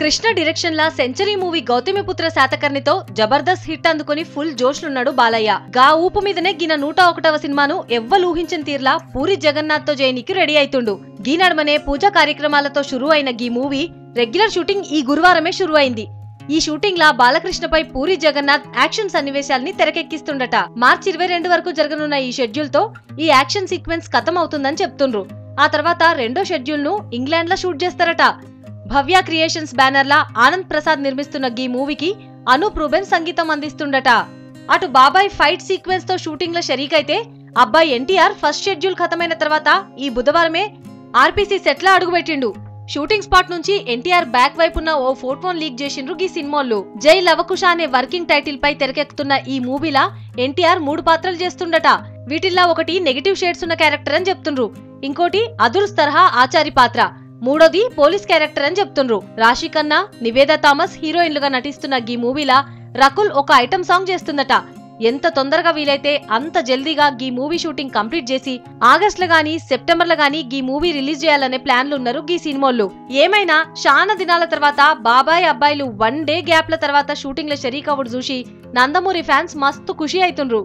Krishna direction లా century movie Gautamiputra శాతకర్ణితో జబర్దస్త్ హిట్ అందుకుని ఫుల్ జోష్లున్నాడు బాలయ్య. గా ఊపు మీదనే గిన 101వ సినిమాను ఎవ్వలు ఊహించిన తీర్లా పూరి జగన్నాథ్ తో జైనికి రెడీ అయితుండు. గీ నడమనే పూజా కార్యక్రమాలతో షురూ అయిన గీ మూవీ రెగ్యులర్ షూటింగ్ ఈ గురువారమే షురూ అయింది. ఈ షూటింగ్ లా బాలకృష్ణపై పూరి జగన్నాథ్ యాక్షన్ సన్నివేశాల్ని తెరకెక్కిస్తుండట. మార్చి 22 వరకు జరగనున్న ఈ షెడ్యూల్ తో ఈ యాక్షన్ సీక్వెన్స్ ఖతం అవుతుందని చెప్తుండ్రు. ఆ తర్వాత రెండో షెడ్యూల్ ను ఇంగ్లాండ్ లో షూట్ చేస్తారట. భవ్య క్రియేషన్స్ బ్యానర్ లా ఆనంద్ ప్రసాద్ నిర్మిస్తున్న గీ మూవీకి అనూప్ రూబెన్ సంగీతం అందిస్తుండట. అటు బాబాయ్ ఫైట్ సీక్వెన్స్ తో షూటింగ్ లో షరీకైతే అబ్బాయి ఎన్టీఆర్ ఫస్ట్ షెడ్యూల్ ఖతమైన తర్వాత ఈ బుధవారమే ఆర్పీసీ సెట్ లా అడుగుపెట్టిండు. షూటింగ్ స్పాట్ నుంచి ఎన్టీఆర్ బ్యాక్ వైపున్న ఓ ఫోటోన్ లీక్ చేసిండ్రు గీ సినిమాల్లో. జై లవకుశ అనే వర్కింగ్ టైటిల్ పై తెరకెక్కుతున్న ఈ మూవీలా ఎన్టీఆర్ 3 పాత్రలు చేస్తుండట. వీటిల్లా ఒకటి నెగటివ్ షేడ్స్ ఉన్న క్యారెక్టర్ అని చెప్తుండ్రు, ఇంకోటి అదుర్స్ తరహా ఆచారి పాత్ర, మూడోది పోలీస్ క్యారెక్టర్ అని చెప్తుండ్రు. రాశి ఖన్నా, నివేదా థామస్ హీరోయిన్లుగా నటిస్తున్న గీ మూవీలా రకుల్ ఒక ఐటమ్ సాంగ్ చేస్తుందట. ఎంత తొందరగా వీలైతే అంత జల్దీగా గీ మూవీ షూటింగ్ కంప్లీట్ చేసి ఆగస్టులో గానీ సెప్టెంబర్లో గానీ గీ మూవీ రిలీజ్ చేయాలనే ప్లాన్లు ఉన్నారు గీ సినిమాల్లో. ఏమైనా శానా దినాల తర్వాత బాబాయ్ అబ్బాయిలు 1 డే గ్యాప్ల తర్వాత షూటింగ్ లో షరీక్ అవ్వడు చూసి నందమూరి ఫ్యాన్స్ మస్తు ఖుషి అవుతుండ్రు.